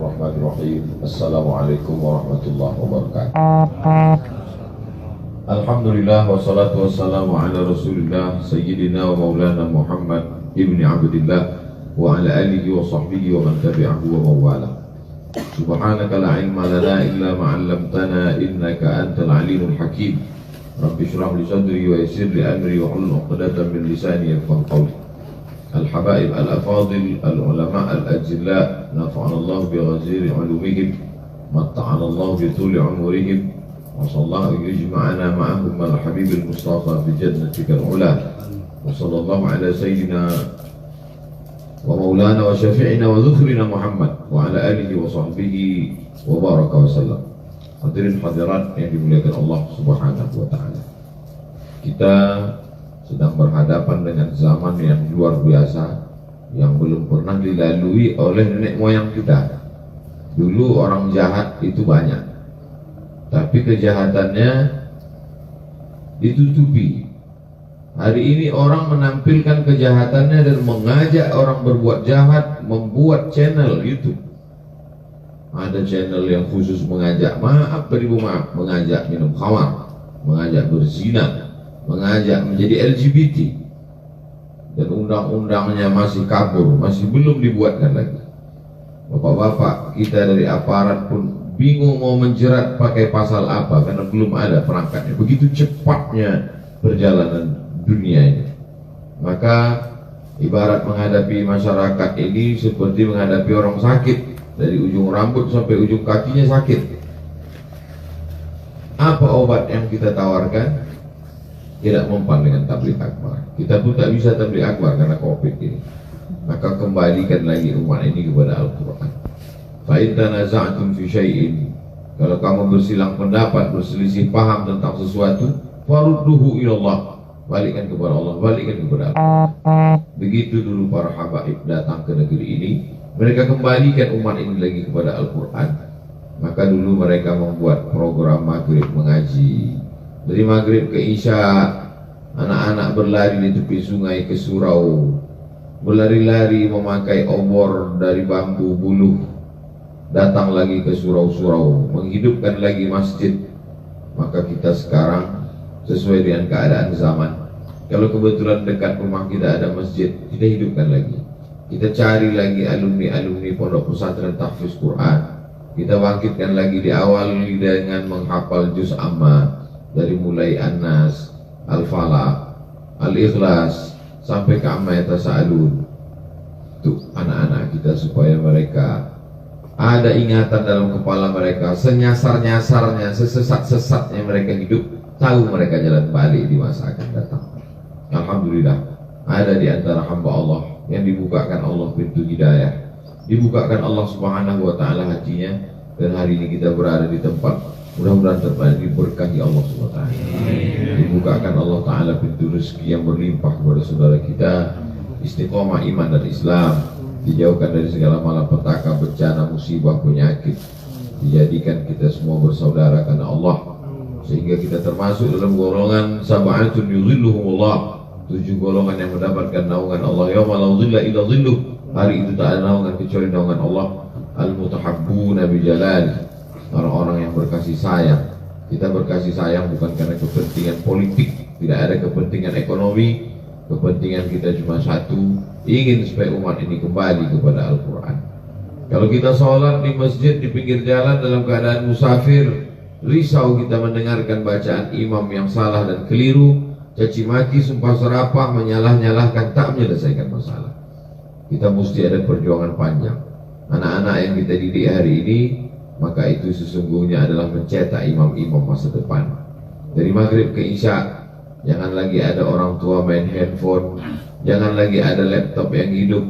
Bismillahirrahmanirrahim. Assalamualaikum warahmatullahi wabarakatuh. Alhamdulillah wassalatu wassalamu ala Rasulillah Sayyidina wa maulana Muhammad ibni Abdillah wa ala alihi wa sahbihi wa man tabi'ahu wa mawala. Subhanaka la ilma lana illa ma 'allamtana innaka antal alimul hakim. Rabbi shrah li sadri wa yassir li amri wa hlul 'uqdatam min lisani yafqahu qawli. Al-habaib al-afadil al-ulama al-ajilla nafa'ana Allah bi ghaziri 'ulumihim matta'ana Allah bi tuli 'umurihim wa sallallahu yujma'ana ma'ahum al-habib al-mustafa fi jannatika al-ula wa sallallahu ala sayyidina wa maulana wa syafi'ina wa dhukhrina Muhammad wa ala alihi wa sahbihi wa baraka wa sallam. Hadirin hadirat yang dimuliakan Allah subhanahu wa ta'ala, kita sedang berhadapan dengan zaman yang luar biasa yang belum pernah dilalui oleh nenek moyang kita. Dulu orang jahat itu banyak, tapi kejahatannya ditutupi. Hari ini orang menampilkan kejahatannya dan mengajak orang berbuat jahat, membuat channel YouTube. Ada channel yang khusus mengajak, maaf beribu maaf, mengajak minum khamar, mengajak berzina, mengajak menjadi LGBT, dan undang-undangnya masih kabur, masih belum dibuatkan lagi. Bapak-bapak kita dari aparat pun bingung mau menjerat pakai pasal apa karena belum ada perangkatnya. Begitu cepatnya perjalanan dunia ini. Maka ibarat menghadapi masyarakat ini seperti menghadapi orang sakit, dari ujung rambut sampai ujung kakinya sakit. Apa obat yang kita tawarkan? Tidak mempan dengan tabligh akbar. Kita pun tak bisa tabligh akbar karena COVID ini. Maka kembalikan lagi umat ini kepada Al-Quran. Fa in tanaza'tum fi syai'in, kalau kamu bersilang pendapat, berselisih paham tentang sesuatu, farudduhu ila Allah, balikkan kepada Allah, balikkan kepada Allah. Begitu dulu para habaib datang ke negeri ini, mereka kembalikan umat ini lagi kepada Al-Quran. Maka dulu mereka membuat program maghrib mengaji. Dari maghrib ke isya, anak-anak berlari di tepi sungai ke surau, berlari-lari memakai obor dari bambu buluh, datang lagi ke surau-surau, menghidupkan lagi masjid. Maka kita sekarang sesuai dengan keadaan zaman, kalau kebetulan dekat rumah kita ada masjid, kita hidupkan lagi. Kita cari lagi alumni-alumni pondok pesantren tahfiz Quran, kita bangkitkan lagi, diawali dengan menghafal juz amma, dari mulai An-Nas, Al-Falaq, Al-Ikhlas sampai ke Amma Yatasa'alun. Untuk anak-anak kita supaya mereka ada ingatan dalam kepala mereka, senyasar-nyasarnya, sesesat-sesatnya mereka hidup, tahu mereka jalan balik di masa akan datang. Alhamdulillah, ada di antara hamba Allah yang dibukakan Allah pintu hidayah, dibukakan Allah subhanahu wa ta'ala hatinya, dan hari ini kita berada di tempat mudah-mudahan terbaik diberkahi Allah SWT. Dibukakan Allah Ta'ala pintu rezeki yang berlimpah kepada saudara kita, istiqomah iman dan Islam, dijauhkan dari segala malapetaka, bencana, musibah, penyakit, dijadikan kita semua bersaudara karena Allah, sehingga kita termasuk dalam golongan sab'atun yuzilluhumullah, 7 golongan yang mendapatkan naungan Allah. Yauma la dhilla illa dhilluh, hari itu tak ada naungan kecuali naungan Allah. Al-mutahabbuna bijalali, orang-orang yang berkasih sayang. Kita berkasih sayang bukan karena kepentingan politik, tidak ada kepentingan ekonomi. Kepentingan kita cuma satu, ingin supaya umat ini kembali kepada Al-Quran. Kalau kita sholat di masjid di pinggir jalan dalam keadaan musafir, risau kita mendengarkan bacaan imam yang salah dan keliru, caci maki, sumpah serapah, menyalah-nyalahkan, tak menyelesaikan masalah. Kita mesti ada perjuangan panjang. Anak-anak yang kita didik hari ini, maka itu sesungguhnya adalah mencetak imam-imam masa depan. Dari maghrib ke isya, jangan lagi ada orang tua main handphone, jangan lagi ada laptop yang hidup.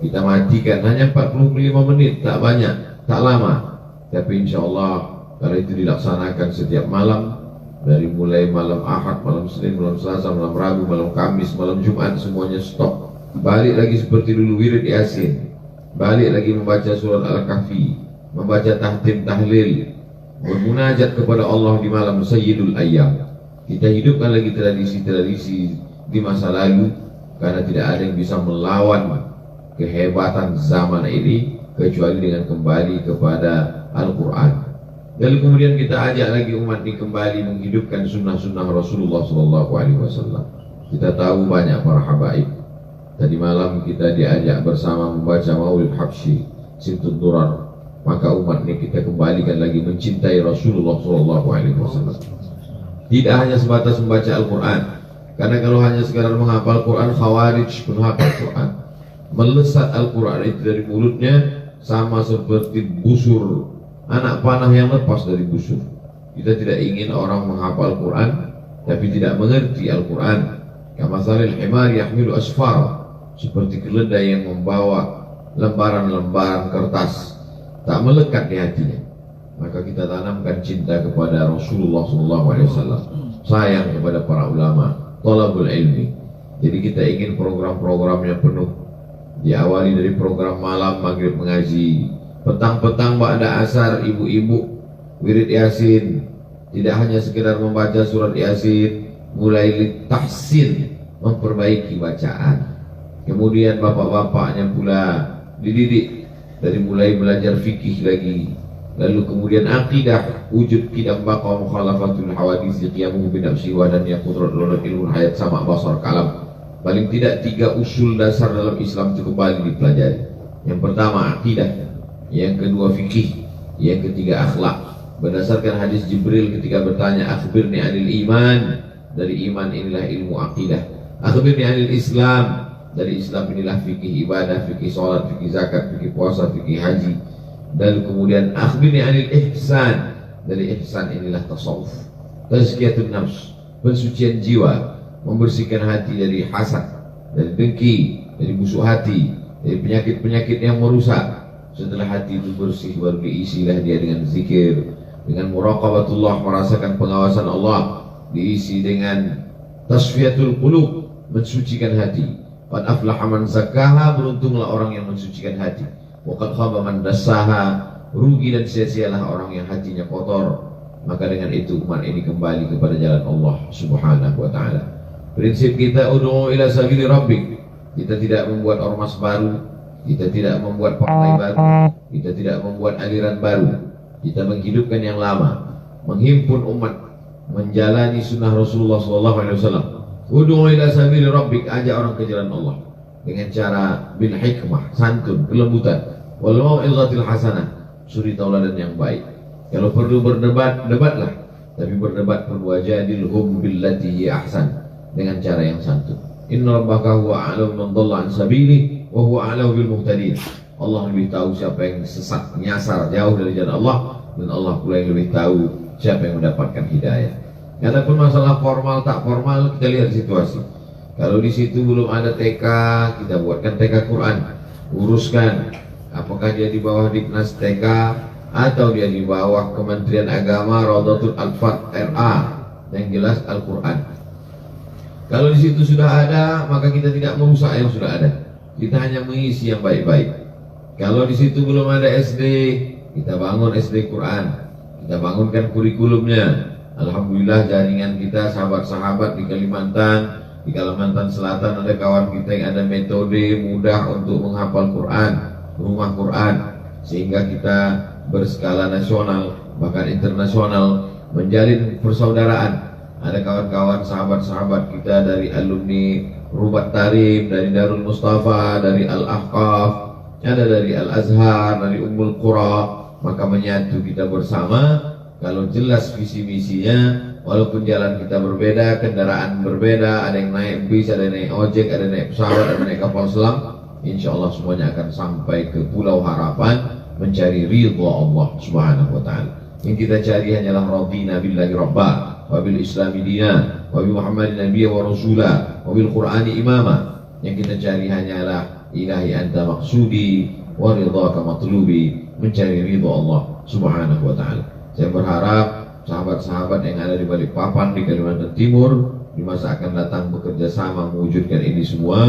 Kita matikan, hanya 45 menit, tak banyak, tak lama. Tapi insya Allah kalau itu dilaksanakan setiap malam, dari mulai malam Ahad, malam Senin, malam Selasa, malam Rabu, malam Kamis, malam Jumat, semuanya stop. Balik lagi seperti dulu wirid Yasin, balik lagi membaca surat Al-Kahfi, membaca tahtim tahlil, bermunajat kepada Allah di malam Sayyidul Ayyam. Kita hidupkan lagi tradisi-tradisi di masa lalu, karena tidak ada yang bisa melawan kehebatan zaman ini kecuali dengan kembali kepada Al-Quran. Lalu kemudian kita ajak lagi umat ini kembali menghidupkan sunnah-sunnah Rasulullah SAW. Kita tahu banyak para habaib. Tadi malam kita diajak bersama membaca Maulid Habsyi, Simtud Durar. Maka umat ini kita kembalikan lagi mencintai Rasulullah SAW. Tidak hanya sebatas membaca Al-Quran, karena kalau hanya sekadar menghafal Quran, Khawarij menghafal Quran, melesat Al-Quran itu dari mulutnya sama seperti busur anak panah yang lepas dari busur. Kita tidak ingin orang menghafal Quran tapi tidak mengerti Al-Quran. Kamathalil himar yahmilu asfar, seperti keledai yang membawa lembaran-lembaran kertas, tak melekat di hatinya. Maka kita tanamkan cinta kepada Rasulullah SAW, sayang kepada para ulama, thalabul ilmi. Jadi kita ingin program-programnya penuh. Diawali dari program malam maghrib mengaji, petang-petang ba'da asar ibu-ibu wirid Yasin. Tidak hanya sekedar membaca surat Yasin, mulai tahsin, memperbaiki bacaan. Kemudian bapak-bapaknya pula dididik dari mulai belajar fikih lagi. Lalu kemudian akidah, wujud kidam baqa mukhalafatul hawadis, qiyamuhu binafsi wa dan yaqudrat ilmu hayat sama basar kalam. Paling tidak 3 usul dasar dalam Islam itu kembali dipelajari. Yang pertama akidah, yang kedua fikih, yang ketiga akhlak. Berdasarkan hadis Jibril ketika bertanya, akhbirni anil iman, dari iman inilah ilmu akidah. Akhbirni anil Islam, dari Islam inilah fikih ibadah, fikih sholat, fikih zakat, fikih puasa, fikih haji. Dan kemudian akhbirni anil ihsan, dari ihsan inilah tasawuf. Tazkiyatun nafs, pensucian jiwa, membersihkan hati dari hasad, dari dengki, dari busuk hati, dari penyakit-penyakit yang merusak. Setelah hati itu bersih, baru diisilah dia dengan zikir, dengan muraqabatullah, merasakan pengawasan Allah, diisi dengan tasfiyatul qulub, mensucikan hati. Qad aflaha man zakkaha, beruntunglah orang yang mensucikan hati. Wa qad khaba man dassaha, rugi dan sia-sialah orang yang hatinya kotor. Maka dengan itu umat ini kembali kepada jalan Allah Subhanahu wa taala. Prinsip kita ud'u ila sabili rabbik. Kita tidak membuat ormas baru, kita tidak membuat partai baru, kita tidak membuat aliran baru. Kita menghidupkan yang lama, menghimpun umat menjalani sunnah Rasulullah SAW. Ud'u ila sabili rabbik, ajak orang ke jalan Allah dengan cara bil hikmah, santun, kelembutan, wal mau'izatil hasanah, suri tauladan yang baik. Kalau perlu berdebat, debatlah, tapi berdebat pun wajadilhum billati hi ahsan, dengan cara yang santun. Inna rabbaka huwa a'lamu man dhalla an sabili wa huwa a'lamu bil muhtadin. Allah lebih tahu siapa yang sesat, nyasar jauh dari jalan Allah, dan Allah pula yang lebih tahu siapa yang mendapatkan hidayah. Adapun masalah formal tak formal, kita lihat situasi. Kalau di situ belum ada TK, kita buatkan TK Quran, uruskan. Apakah dia di bawah Diknas TK atau dia di bawah Kementerian Agama Raudatul Atfal RA, yang jelas Al-Quran. Kalau di situ sudah ada, maka kita tidak merusak yang sudah ada. Kita hanya mengisi yang baik-baik. Kalau di situ belum ada SD, kita bangun SD Quran, kita bangunkan kurikulumnya. Alhamdulillah jaringan kita, sahabat-sahabat di Kalimantan Selatan ada kawan kita yang ada metode mudah untuk menghafal Quran, rumah Quran, sehingga kita berskala nasional bahkan internasional menjalin persaudaraan. Ada kawan-kawan sahabat-sahabat kita dari alumni Rubat Tarim, dari Darul Mustafa, dari Al-Ahqaf, ada dari Al-Azhar, dari Ummul Qura. Maka menyatu kita bersama. Kalau jelas visi misinya, walaupun jalan kita berbeda, kendaraan berbeda, ada yang naik bis, ada yang naik ojek, ada yang naik pesawat, ada yang naik kapal selam, insya Allah semuanya akan sampai ke Pulau Harapan, mencari ridha Allah Subhanahu wa ta'ala. Yang kita cari hanyalah radina billahi rabba, wa bil islami dina, wa bi muhammadin nabiyya wa rasula, wa bil qur'ani imama. Yang kita cari hanyalah ilahi anta maksudi wa ridhaka matlubi, mencari ridha Allah Subhanahu wa ta'ala. Saya berharap sahabat-sahabat yang ada di Balikpapan, di Kalimantan Timur, di masa akan datang bekerja sama mewujudkan ini semua.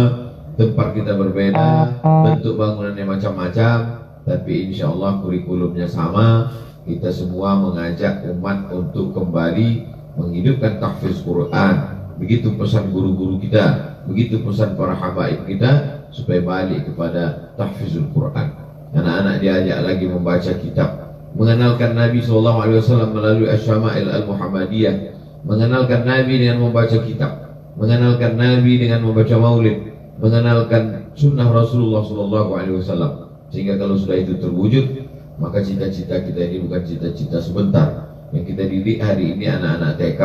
Tempat kita berbeda, bentuk bangunannya macam-macam, tapi insya Allah kurikulumnya sama. Kita semua mengajak umat untuk kembali menghidupkan tahfiz Quran. Begitu pesan guru-guru kita, begitu pesan para habaib kita, supaya balik kepada tahfizul Quran. Anak-anak diajak lagi membaca kitab, mengenalkan Nabi SAW melalui Asy-Syama'il Al-Muhammadiyah, mengenalkan Nabi dengan membaca kitab, mengenalkan Nabi dengan membaca maulid, mengenalkan sunnah Rasulullah SAW. Sehingga kalau sudah itu terwujud, maka cita-cita kita ini bukan cita-cita sebentar. Yang kita didik hari ini anak-anak TK,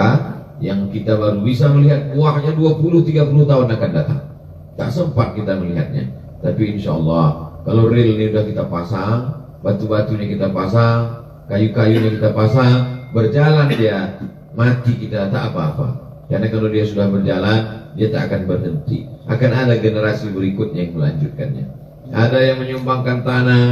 yang kita baru bisa melihat buahnya 20-30 tahun akan datang. Tak sempat kita melihatnya. Tapi insya Allah, kalau rel ini sudah kita pasang, batu-batunya kita pasang, kayu-kayunya kita pasang, berjalan dia, mati kita tak apa-apa. Karena kalau dia sudah berjalan, dia tak akan berhenti. Akan ada generasi berikutnya yang melanjutkannya. Ada yang menyumbangkan tanah,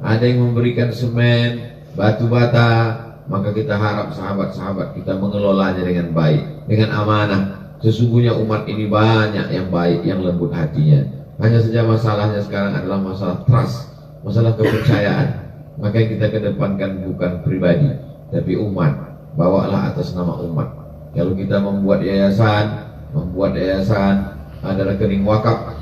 ada yang memberikan semen, batu bata. Maka kita harap sahabat-sahabat kita mengelolanya dengan baik, dengan amanah. Sesungguhnya umat ini banyak yang baik, yang lembut hatinya. Hanya saja masalahnya sekarang adalah masalah trust, masalah kepercayaan. Maka yang kita kedepankan bukan pribadi, tapi umat. Bawalah atas nama umat. Kalau kita membuat yayasan, ada rekening wakaf,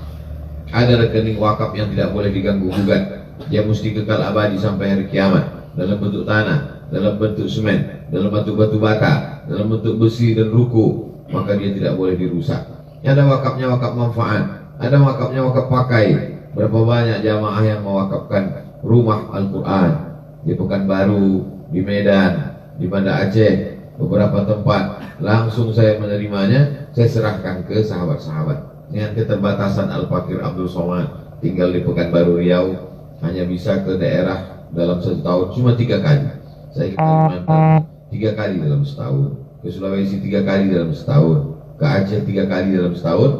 yang tidak boleh diganggu gugat. Dia mesti kekal abadi sampai hari kiamat, dalam bentuk tanah, dalam bentuk semen, dalam bentuk batu bata, dalam bentuk besi dan ruku. Maka dia tidak boleh dirusak. Ada wakafnya wakaf manfaat, ada wakafnya wakaf pakai. Berapa banyak jamaah yang mewakafkan rumah Al-Quran di Pekanbaru, di Medan, di Banda Aceh, beberapa tempat. Langsung saya menerimanya, saya serahkan ke sahabat-sahabat. Dengan keterbatasan Al-Fakir Abdul Somad, tinggal di Pekanbaru Riau, hanya bisa ke daerah dalam 1 tahun cuma 3 kali. Saya ke Kalimantan 3 kali dalam setahun, ke Sulawesi 3 kali dalam setahun, ke Aceh 3 kali dalam setahun,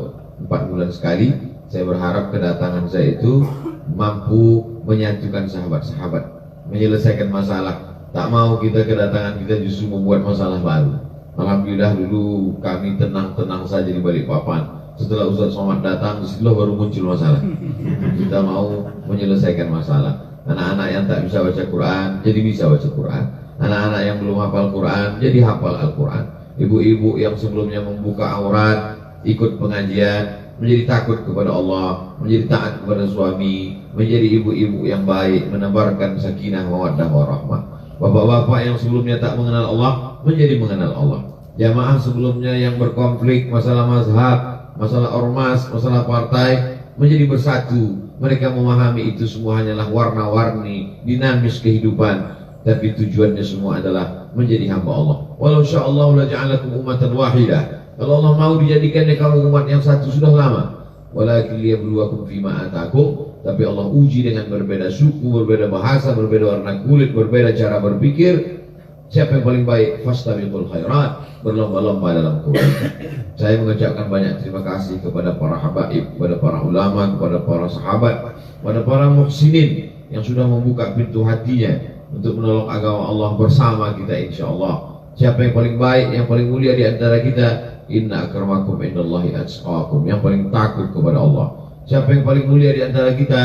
4 bulan sekali. Saya berharap kedatangan saya itu mampu menyatukan sahabat-sahabat, menyelesaikan masalah. Tak mau kita kedatangan kita justru membuat masalah baru. Alhamdulillah dulu kami tenang-tenang saja di Balikpapan. Setelah Ustaz Somad datang, disitulah baru muncul masalah. Kita mau menyelesaikan masalah. Anak-anak yang tak bisa baca Quran jadi bisa baca Quran. Anak-anak yang belum hafal Quran jadi hafal Al-Quran. Ibu-ibu yang sebelumnya membuka aurat, ikut pengajian, menjadi takut kepada Allah, menjadi taat kepada suami, menjadi ibu-ibu yang baik, menebarkan sakinah, mawaddah, warahmah. Bapak-bapak yang sebelumnya tak mengenal Allah menjadi mengenal Allah. Jamaah sebelumnya yang berkonflik masalah mazhab, masalah ormas, masalah partai menjadi bersatu. Mereka memahami itu semua hanyalah warna-warni dinamis kehidupan, tapi tujuannya semua adalah menjadi hamba Allah. Walau sya'allahu la ja'alakum ummatan wahidah. Kalau Allah mau dijadikannya kamu umat yang satu sudah lama. Walakin liyabluwakum fima atakum. Tapi Allah uji dengan berbeda suku, berbeda bahasa, berbeda warna kulit, berbeda cara berpikir. Siapa yang paling baik? Fastabiqul khairat, berlomba-lomba dalam kebaikan. Saya mengucapkan banyak terima kasih kepada para habaib, kepada para ulama, kepada para sahabat, kepada para muhsinin yang sudah membuka pintu hatinya untuk menolong agama Allah bersama kita insyaallah. Siapa yang paling baik, yang paling mulia di antara kita? Inna akramakum indallahi atqakum, yang paling takut kepada Allah. Siapa yang paling mulia di antara kita?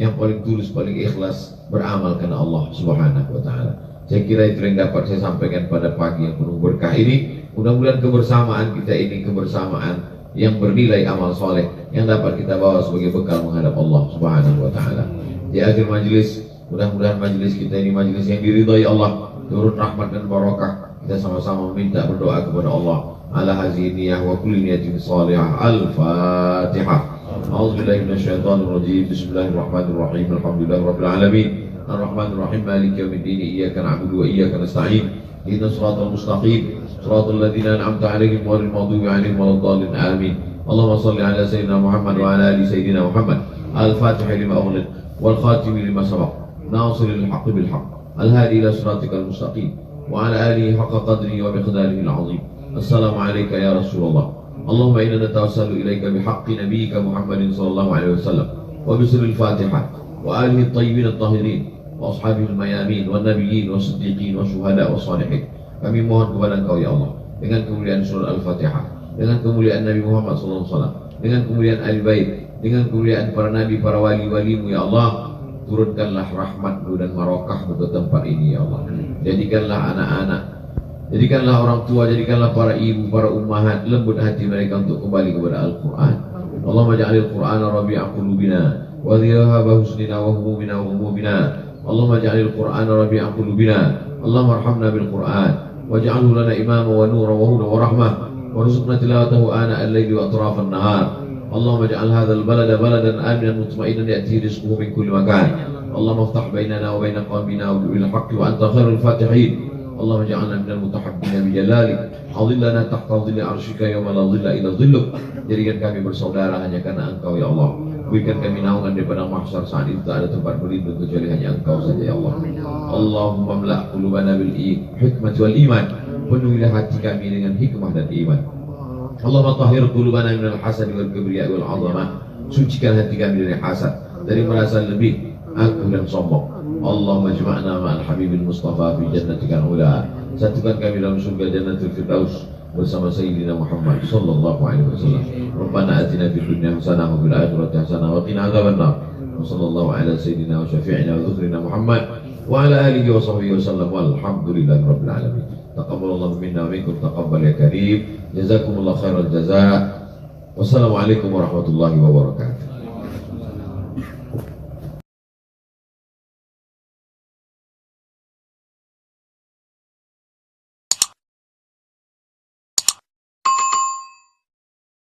Yang paling tulus, paling ikhlas beramal karena Allah Subhanahu wa taala. Saya kira itu yang dapat saya sampaikan pada pagi yang penuh berkah ini. Mudah-mudahan kebersamaan kita ini kebersamaan yang bernilai amal soleh yang dapat kita bawa sebagai bekal menghadap Allah Subhanahu wa taala. Di akhir majelis, mudah-mudahan majelis kita ini majelis yang diridhai Allah, turun rahmat dan barakah. Kita sama-sama meminta berdoa kepada Allah ala hazihi niyah wa kulli niyatin salihah. Al-Fatihah. A'udzubillahi minasyaitonir rajim. Bismillahirrahmanirrahim. Alhamdulillahirabbil alamin. Ar-Rahmanir-Rahim. Maliki yaumiddin. Iyyaka na'budu wa iyyaka nasta'in. Ihdinas siratal mustaqim. Siratal ladzina an'amta 'alaihim ghairil maghdubi 'alaihim waladdallin. Amin. Allahumma shalli ala sayyidina Muhammad wa ala ali sayyidina Muhammad. Al-Fatih lima ughliq wal khatim lima sabaq. Nasiril haqqi bil haqq. Al-hadi ila siratikal mustaqim. Wa ala alihi haqqa qadrihi wa miqdarihi al-'azim. Assalamu alayka ya Rasulullah. Allahumma inna natawassalu ilayka bihaqqi nabiyyika Muhammadin sallallahu alaihi wasallam wa bisirril Fatihah wa alihi at-tayyibin at-tahirin wa ashabihi al-mayamin wa nabiyyin wa siddiqin wa syuhada wa salihin. Kami mohon kepada Engkau ya Allah dengan kemuliaan surah Al-Fatihah, dengan kemuliaan Nabi Muhammad sallallahu alaihi wasallam, dengan kemuliaan ahli bait, dengan kemuliaan para nabi, para wali-walimu ya Allah, turunkanlah rahmat-Mu dan barakah-Mu ke tempat ini ya Allah. Jadikanlah anak-anak, jadikanlah orang tua, jadikanlah para ibu, para ummahat lembut hati mereka untuk kembali kepada Al-Quran. Allahumma ja'alil Qur'ana rabi'a qulubina وذهاب حزننا وهمومنا وغمومنا اللهم اجعل القرآن ربيع قلوبنا اللهم ارحمنا بالقرآن واجعله لنا إماما ونورا وهدى ورحمة وارزقنا تلاوته آناء الليل وأطراف النهار اللهم اجعل هذا البلد بلدا آمنا مطمئنا يأتي رزقه من كل مكان اللهم افتح بيننا وبين قومنا بالحق وأنت خير الفاتحين اللهم اجعلنا من المتحبين بجلالك أظلنا تحت ظل عرشك يوم لا ظل إلا ظلك jadikan kami bersaudara hanya karena Engkau ya Allah. Berikan kami naungan di padang mahsyar saat itu tak ada tempat berlindung kecuali hanya Engkau saja ya Allah. Allahumma mla' qulubana bil hikmah wal iman. Penuhilah hati kami dengan hikmah dan iman. Allahumma tahhir qulubana minal hasad wal kibriya wal 'azamah. Sucikan hati kami dari hasad, dari merasa lebih, aku dan sombong. Allahumma jama'na ma'al habibil mustafa fi jannatikal ula. Satukan kami dalam surga jannatul firdaus bersama Sayyidina Muhammad sallallahu alaihi wasallam. Rabbana atina fid dunya hasanah wa fil akhirati hasanah wa qina adzabannar. Wa sallallahu ala sayyidina wa syafi'ina wa dhukrina Muhammad wa ala alihi wa sahbihi wasallam walhamdulillahi rabbil alamin. Taqabbalallahu minna wa minkum taqabbal ya karim. Jazakumullahu khairal jazaa. Wassalamualaikum warahmatullahi wabarakatuh.